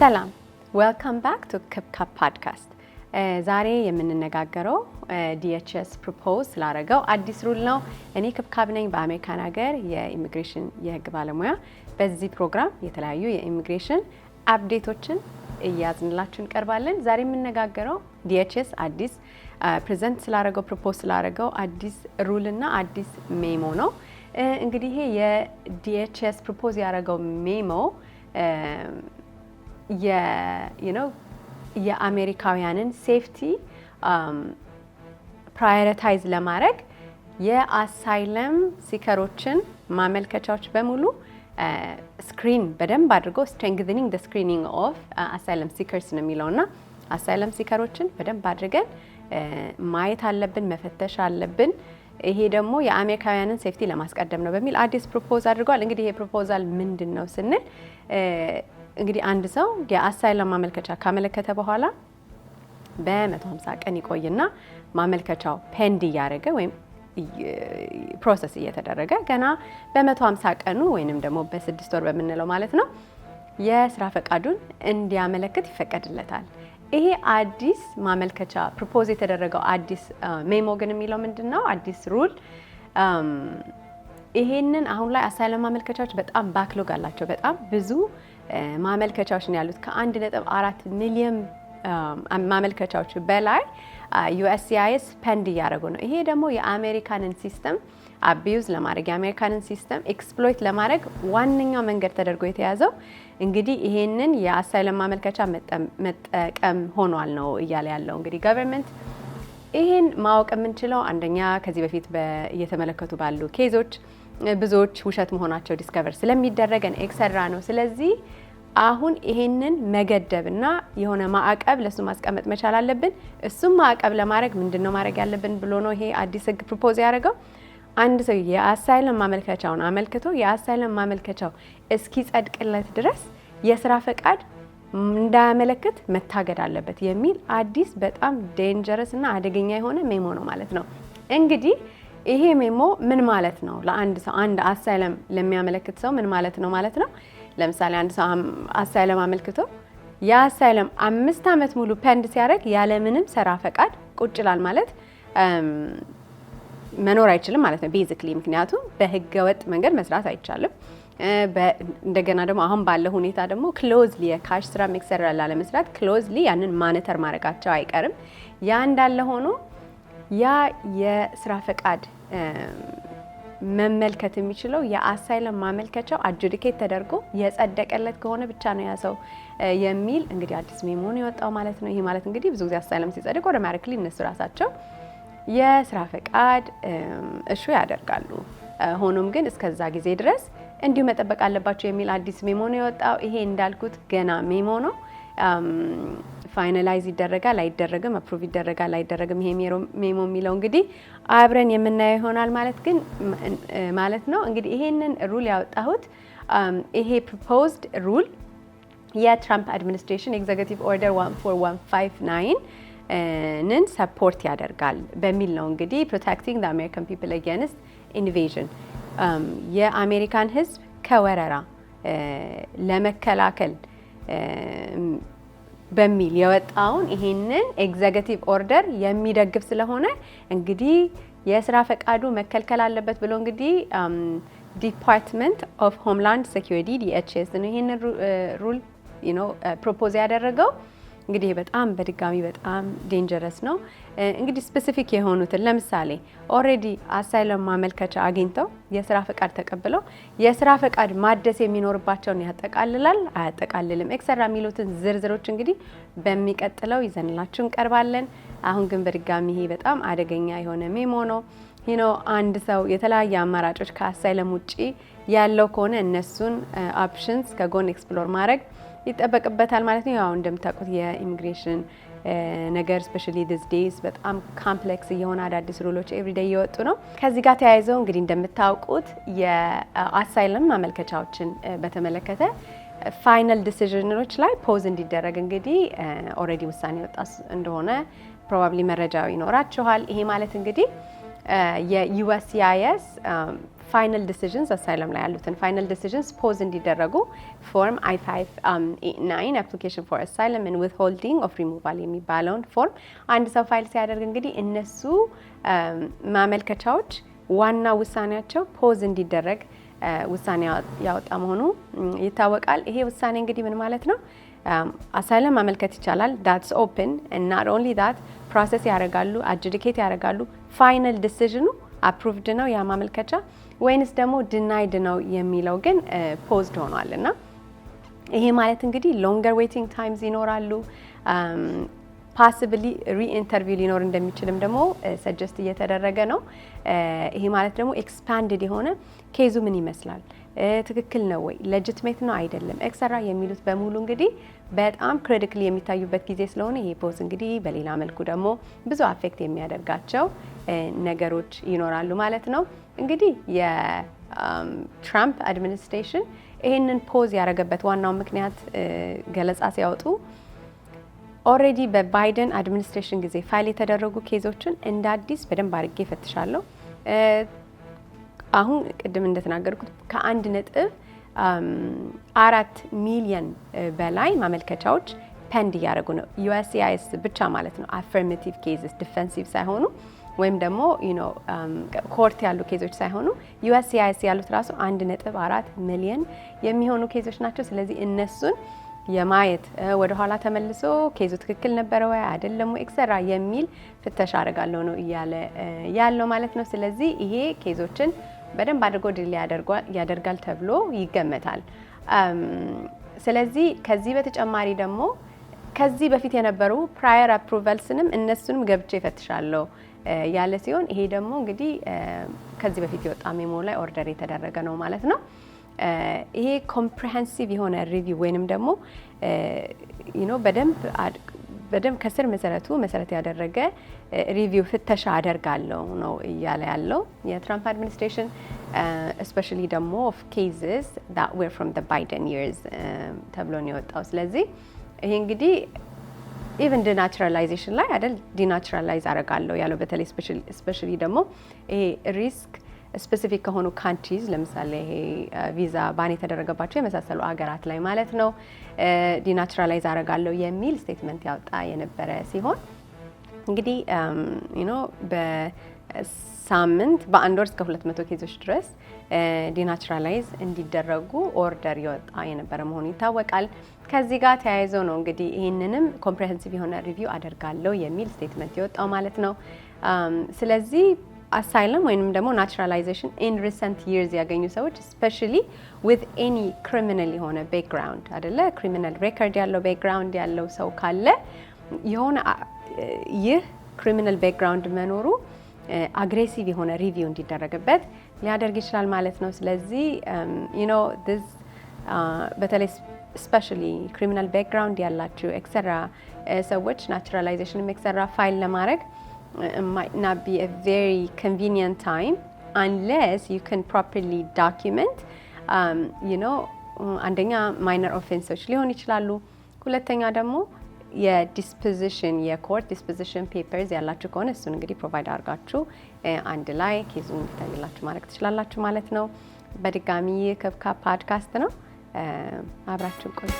ሰላም ዌልካም ባክ ቱ ክብካብ ፖድካስት። ዛሬ የምንነጋገረው ዲኤችኤስ ፕሮፖዝ ስላደረገው አዲስ ሩል ነው። እኔ ክብካብ ነኝ፣ በአሜሪካን ሀገር የኢሚግሬሽን የህግ ባለሙያ። በዚህ ፕሮግራም የተለያዩ የኢሚግሬሽን አፕዴቶችን እያዝንላችሁ እንቀርባለን። ዛሬ የምንነጋገረው ዲኤችኤስ አዲስ ፕሬዘንት ስላደረገው ፕሮፖዝ ስላደረገው አዲስ ሩል እና አዲስ ሜሞ ነው። እንግዲህ ይሄ የዲኤችኤስ ፕሮፖዝ ያደረገው ሜሞ የአሜሪካውያንን ሴፍቲ ፕራዮሪታይዝ ለማድረግ የአሳይለም ሲከሮችን ማመልከቻዎች በሙሉ ስክሪን በደንብ አድርጎ ስትሬንግዘኒንግ ዘ ስክሪኒንግ ኦፍ አሳይለም ሲከርስ ነው የሚለውና አሳይለም ሲከሮችን በደንብ አድርገን ማየት አለብን፣ መፈተሽ አለብን። ይሄ ደግሞ የአሜሪካውያንን ሴፍቲ ለማስቀደም ነው በሚል አዲስ ፕሮፖዝ አድርጓል። እንግዲህ ይሄ ፕሮፖዛል ምንድን ነው ስንል እንግዲህ አንድ ሰው የአሳይለም ማመልከቻ ካመለከተ በኋላ በ150 ቀን ይቆይና ማመልከቻው ፔንድ እያደረገ ወይም ፕሮሰስ እየተደረገ ገና በ150 ቀኑ ወይንም ደግሞ በ6 ወር በምንለው ማለት ነው የስራ ፈቃዱን እንዲያመለክት ይፈቀድለታል። ይሄ አዲስ ማመልከቻ ፕሮፖዝ የተደረገው አዲስ ሜሞ ግን የሚለው ምንድን ነው? አዲስ ሩል ይሄንን አሁን ላይ አሳይለም ማመልከቻዎች በጣም ባክሎግ አላቸው። በጣም ብዙ ማመልከቻዎች ነው ያሉት። ከ1.4 ሚሊዮን ማመልከቻዎች በላይ ዩኤስሲአይኤስ ፔንድ እያደረጉ ነው። ይሄ ደግሞ የአሜሪካንን ሲስተም አቢዩዝ ለማድረግ የአሜሪካንን ሲስተም ኤክስፕሎይት ለማድረግ ዋነኛው መንገድ ተደርጎ የተያዘው እንግዲህ ይሄንን የአሳይለም ማመልከቻ መጠቀም ሆኗል ነው እያለ ያለው። እንግዲህ ገቨርንመንት ይሄን ማወቅ የምንችለው አንደኛ ከዚህ በፊት እየተመለከቱ ባሉ ኬዞች ብዙዎች ውሸት መሆናቸው ዲስከቨር ስለሚደረገን ኤክሰራ ነው። ስለዚህ አሁን ይሄንን መገደብና የሆነ ማዕቀብ ለሱ ማስቀመጥ መቻል አለብን። እሱም ማዕቀብ ለማድረግ ምንድነው ማድረግ ያለብን ብሎ ነው ይሄ አዲስ ህግ ፕሮፖዝ ያደረገው። አንድ ሰው የአሳይለም ማመልከቻውን አመልክቶ የአሳይለም ማመልከቻው እስኪጸድቅለት ድረስ የስራ ፈቃድ እንዳያመለክት መታገድ አለበት የሚል አዲስ በጣም ዴንጀረስ እና አደገኛ የሆነ ሜሞ ነው ማለት ነው። እንግዲህ ይሄ ሜሞ ምን ማለት ነው? ለአንድ ሰው አንድ አሳይለም ለሚያመለክት ሰው ምን ማለት ነው ማለት ነው? ለምሳሌ አንድ ሰው አሳይለም አመልክቶ የአሳይለም 5 ዓመት ሙሉ ፔንድ ሲያደርግ ያለምንም ስራ ፈቃድ ቁጭ ይላል ማለት መኖር አይችልም ማለት ነው ቤዚክሊ። ምክንያቱም በህገ ወጥ መንገድ መስራት አይቻልም። እንደገና ደግሞ አሁን ባለው ሁኔታ ደግሞ ክሎዝሊ የካሽ ስራ ሚክሰር ላለመስራት ክሎዝሊ ያንን ማኒተር ማድረጋቸው አይቀርም። ያ እንዳለ ሆኖ ያ የስራ ፈቃድ መመልከት የሚችለው የአሳይለም ማመልከቻው አጁዲኬት ተደርጎ የጸደቀለት ከሆነ ብቻ ነው ያ ሰው የሚል እንግዲህ አዲስ ሜሞ ነው የወጣው ማለት ነው። ይሄ ማለት እንግዲህ ብዙ ጊዜ አሳይለም ሲጸድቅ ኦቶማቲካሊ እነሱ ራሳቸው የስራ ፈቃድ እሹ ያደርጋሉ። ሆኖም ግን እስከዛ ጊዜ ድረስ እንዲሁ መጠበቅ አለባቸው የሚል አዲስ ሜሞ ነው የወጣው። ይሄ እንዳልኩት ገና ሜሞ ነው። ፋይናላይዝ ይደረጋል አይደረግም፣ አፕሩቭ ይደረጋል አይደረግም። ይሄ ሜሞ የሚለው እንግዲህ አብረን የምናየው ይሆናል ማለት ነው። እንግዲህ ይሄንን ሩል ያወጣሁት ይሄ ፕሮፖዝድ ሩል የትራምፕ አድሚኒስትሬሽን ኤግዜኪቲቭ ኦርደር 14159 ንን ሰፖርት ያደርጋል በሚል ነው። እንግዲህ ፕሮቴክቲንግ ዘ አሜሪካን ፒፕል አጌንስት ኢንቬዥን የአሜሪካን ሕዝብ ከወረራ ለመከላከል በሚል የወጣውን ይሄንን ኤግዜኪቲቭ ኦርደር የሚደግፍ ስለሆነ እንግዲህ የስራ ፈቃዱ መከልከል አለበት ብሎ እንግዲህ ዲፓርትመንት ኦፍ ሆምላንድ ሴኩሪቲ ዲኤችኤስ ነው ይሄንን ሩል ፕሮፖዝ ያደረገው። እንግዲህ በጣም በድጋሚ በጣም ዴንጀረስ ነው። እንግዲህ ስፔሲፊክ የሆኑትን ለምሳሌ ኦልሬዲ አሳይለም ማመልከቻ አግኝተው የስራ ፈቃድ ተቀብለው የስራ ፈቃድ ማደስ የሚኖርባቸውን ያጠቃልላል አያጠቃልልም ኤክሰራ የሚሉትን ዝርዝሮች እንግዲህ በሚቀጥለው ይዘንላችሁ እንቀርባለን። አሁን ግን በድጋሚ ይሄ በጣም አደገኛ የሆነ ሜሞ ነው። አንድ ሰው የተለያየ አማራጮች ከአሳይለም ውጪ ያለው ከሆነ እነሱን ኦፕሽንስ ከጎን ኤክስፕሎር ማድረግ ይጠበቅበታል ማለት ነው። ያው እንደምታውቁት የኢሚግሬሽን ነገር ስፔሻሊ ዲስ ዴይስ በጣም ኮምፕሌክስ እየሆነ አዳዲስ ሩሎች ኤቭሪዴይ እየወጡ ነው። ከዚህ ጋር ተያይዘው እንግዲህ እንደምታውቁት የአሳይለም ማመልከቻዎችን በተመለከተ ፋይናል ዲሲዥኖች ላይ ፖዝ እንዲደረግ እንግዲህ ኦልሬዲ ውሳኔ ወጣ እንደሆነ ፕሮባብሊ መረጃው ይኖራችኋል። ይሄ ማለት እንግዲህ የዩኤስሲአይኤስ ፋይናል ዲሲዥንስ አሳይለም ላይ ያሉትን ፋይናል ዲሲዥንስ ፖዝ እንዲደረጉ ፎርም I-589 አፕሊኬሽን ፎር አሳይለም ኤንድ ዊዝሆልዲንግ ኦፍ ሪሙቫል የሚባለውን ፎርም አንድ ሰው ፋይል ሲያደርግ እንግዲህ እነሱ ማመልከቻዎች ዋና ውሳኔያቸው ፖዝ እንዲደረግ ውሳኔ ያወጣ መሆኑ ይታወቃል። ይሄ ውሳኔ እንግዲህ ምን ማለት ነው? አሳይለም ማመልከት ይቻላል። ዳትስ ኦፕን and not only that ፕሮሰስ ያደርጋሉ፣ አድጁዲኬት ያደርጋሉ። ፋይናል ዲሲዥኑ አፕሩቭድ ነው ያ ማመልከቻ ወይንስ ደግሞ ዲናይድ ነው የሚለው ግን ፖዝድ ሆኗል እና ይሄ ማለት እንግዲህ ሎንገር ዌቲንግ ታይምስ ይኖራሉ። ፓሲብሊ ሪኢንተርቪው ሊኖር እንደሚችልም ደግሞ ሰጀስት እየተደረገ ነው። ይሄ ማለት ደግሞ ኤክስፓንድድ የሆነ ኬዙ ምን ይመስላል፣ ትክክል ነው ወይ፣ ሌጂቲሜት ነው አይደለም፣ ኤክሰራ የሚሉት በሙሉ እንግዲህ በጣም ክሪቲካሊ የሚታዩበት ጊዜ ስለሆነ ይሄ ፖዝ እንግዲህ በሌላ መልኩ ደግሞ ብዙ አፌክት የሚያደርጋቸው ነገሮች ይኖራሉ ማለት ነው። እንግዲህ የትራምፕ አድሚኒስትሬሽን ይሄንን ፖዝ ያደረገበት ዋናው ምክንያት ገለጻ ሲያወጡ ኦልሬዲ በባይደን አድሚኒስትሬሽን ጊዜ ፋይል የተደረጉ ኬዞችን እንደ አዲስ በደንብ አድርጌ ፈትሻለሁ። አሁን ቅድም እንደተናገርኩት ከ1.4 ሚሊዮን በላይ ማመልከቻዎች ፔንድ እያደረጉ ነው። USCIS ብቻ ማለት ነው። አፈርማቲቭ ኬዝስ ዲፌንሲቭ ሳይሆኑ ወይም ደግሞ ኮርት ያሉ ኬዞች ሳይሆኑ USCIS ያሉት ራሱ 1.4 ሚሊዮን የሚሆኑ ኬዞች ናቸው። ስለዚህ እነሱን የማየት ወደ ኋላ ተመልሶ ኬዙ ትክክል ነበረ ወይ አይደለም ኤክሰራ የሚል ፍተሻ አደርጋለሁ ነው እያለ ያለው ማለት ነው። ስለዚህ ይሄ ኬዞችን በደንብ አድርጎ ድል ያደርጋል ተብሎ ይገመታል። ስለዚህ ከዚህ በተጨማሪ ደግሞ ከዚህ በፊት የነበሩ ፕራየር አፕሩቫልስንም እነሱንም ገብቼ ይፈትሻለሁ ያለ ሲሆን ይሄ ደግሞ እንግዲህ ከዚህ በፊት የወጣ ሜሞ ላይ ኦርደር የተደረገ ነው ማለት ነው። ይሄ ኮምፕሬሄንሲቭ የሆነ ሪቪው ወይንም ደግሞ በደንብ ከስር መሰረት ያደረገ ሪቪው ፍተሻ አደርጋለሁ ነው እያለ ያለው የትራምፕ አድሚኒስትሬሽን እስፔሻሊ ደግሞ ኦፍ ኬዝስ that were from the Biden years ተብሎ ነው የወጣው። ስለዚህ ይሄ እንግዲህ ኢቨን ዲናቹራላይዜሽን ላይ አይደል ዲናቹራላይዝ አደርጋለሁ ያለው በተለይ እስፔሻሊ ደግሞ ይሄ ሪስክ ስፔሲፊክ ከሆኑ ካንትሪዝ ለምሳሌ ይሄ ቪዛ ባን የተደረገባቸው የመሳሰሉ አገራት ላይ ማለት ነው ዲናቹራላይዝ አደርጋለሁ የሚል ስቴትመንት ያወጣ የነበረ ሲሆን እንግዲህ በሳምንት በአንድ ወር እስከ 200 ኬዞች ድረስ ዲናቹራላይዝ እንዲደረጉ ኦርደር የወጣ የነበረ መሆኑ ይታወቃል። ከዚህ ጋር ተያይዞ ነው እንግዲህ ይህንንም ኮምፕሬሄንሲቭ የሆነ ሪቪው አደርጋለሁ የሚል ስቴትመንት የወጣው ማለት ነው። ስለዚህ አሳይለም ወይንም ደግሞ ናቹራላይዜሽን ኢን ሪሰንት ይርስ ያገኙ ሰዎች ስፔሻሊ ዊዝ ኤኒ ክሪሚናል የሆነ ባክግራውንድ አይደለ ክሪሚናል ሬኮርድ ያለው ባክግራውንድ ያለው ሰው ካለ የሆነ ይህ ክሪሚናል ባክግራውንድ መኖሩ አግሬሲቭ የሆነ ሪቪው እንዲደረግበት ሊያደርግ ይችላል ማለት ነው። ስለዚህ this በተለይ ስፔሻሊ ክሪሚናል ባክግራውንድ ያላችሁ ኤክሰራ ሰዎች ናቹራላይዜሽን ኤክሰራ ፋይል ለማድረግ it might not be a very convenient time unless you can properly document አንደኛ ማይነር ኦፌንሶች ሊሆን ይችላሉ። ሁለተኛ ደግሞ የዲስፖዚሽን የኮርት ዲስፖዚሽን ፔፐርስ ያላችሁ ከሆነ እሱን እንግዲህ ፕሮቫይድ አድርጋችሁ አንድ ላይ ኬዙን እንዲታይላችሁ ማድረግ ትችላላችሁ ማለት ነው። በድጋሚ ከብካ ፖድካስት ነው። አብራችሁ ቆዩ።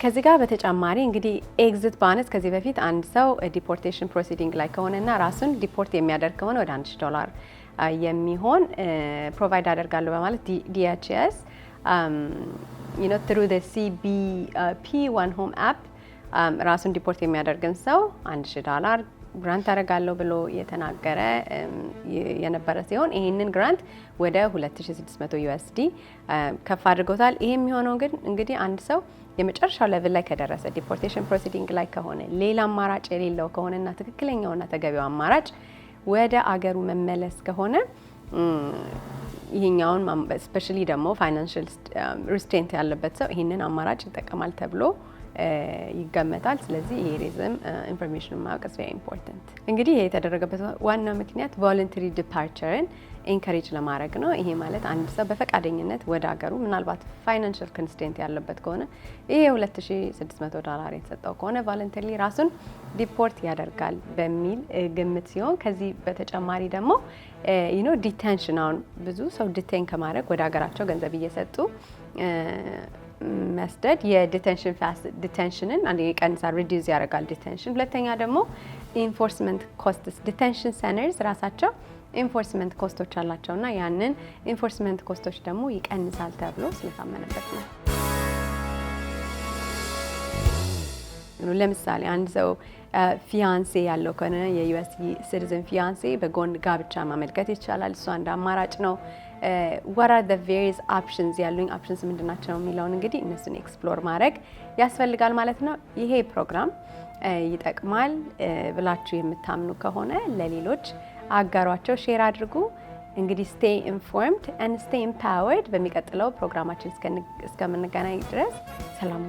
ከዚህ ጋር በተጨማሪ እንግዲህ ኤግዚት ባንስ ከዚህ በፊት አንድ ሰው ዲፖርቴሽን ፕሮሲዲንግ ላይ ከሆነና ራሱን ዲፖርት የሚያደርግ ከሆነ ወደ $1,000 የሚሆን ፕሮቫይድ አደርጋለሁ በማለት DHS through the CBP One Home app ራሱን ዲፖርት የሚያደርግን ሰው $1,000 ግራንት አደርጋለሁ ብሎ የተናገረ የነበረ ሲሆን ይሄንን ግራንት ወደ $2,600 ከፍ አድርጎታል። ይሄ የሚሆነው ግን እንግዲህ አንድ ሰው የመጨረሻው ሌቭል ላይ ከደረሰ ዲፖርቴሽን ፕሮሲዲንግ ላይ ከሆነ ሌላ አማራጭ የሌለው ከሆነና ትክክለኛውና ተገቢው አማራጭ ወደ አገሩ መመለስ ከሆነ ይሄኛውን ስፔሻሊ ደግሞ ፋይናንሻል ሪስትሬንት ያለበት ሰው ይሄንን አማራጭ ይጠቀማል ተብሎ ይገመታል። ስለዚህ ይሄ ሪዝም ኢንፎርሜሽን ማወቅ is very important። እንግዲህ ይሄ የተደረገበት ዋና ምክንያት ቮለንተሪ ዲፓርቸርን ኢንከሬጅ ለማድረግ ነው። ይሄ ማለት አንድ ሰው በፈቃደኝነት ወደ ሀገሩ ምናልባት ፋይናንሻል ኮንስትሬንት ያለበት ከሆነ ይሄ $2600 የተሰጠው ከሆነ ቮለንተሪ ራሱን ዲፖርት ያደርጋል በሚል ግምት ሲሆን ከዚህ በተጨማሪ ደግሞ ዲቴንሽን አሁን ብዙ ሰው ዲቴን ከማድረግ ወደ ሀገራቸው ገንዘብ እየሰጡ መስደድ ዲቴንሽንን አንደኛ ይቀንሳል፣ ሪዲዩስ ያደርጋል ዲቴንሽን። ሁለተኛ ደግሞ ኢንፎርስመንት ኮስትስ ዲቴንሽን ሴንተርስ ራሳቸው ኢንፎርስመንት ኮስቶች አላቸው እና ያንን ኢንፎርስመንት ኮስቶች ደግሞ ይቀንሳል ተብሎ ስለታመነበት ነው። ለምሳሌ አንድ ሰው ፊያንሴ ያለው ከሆነ የዩኤስ ሲቲዝን ፊያንሴ በጎን ጋብቻ ማመልከት ይቻላል። እሱ አንድ አማራጭ ነው። what are the various options ያሉኝ ኦፕሽንስ ምንድናቸው የሚለውን እንግዲህ እነሱን ኤክስፕሎር ማድረግ ያስፈልጋል ማለት ነው። ይሄ ፕሮግራም ይጠቅማል ብላችሁ የምታምኑ ከሆነ ለሌሎች አጋሯቸው፣ ሼር አድርጉ። እንግዲህ stay informed and stay empowered። በሚቀጥለው ፕሮግራማችን እስከምንገናኝ ድረስ ሰላም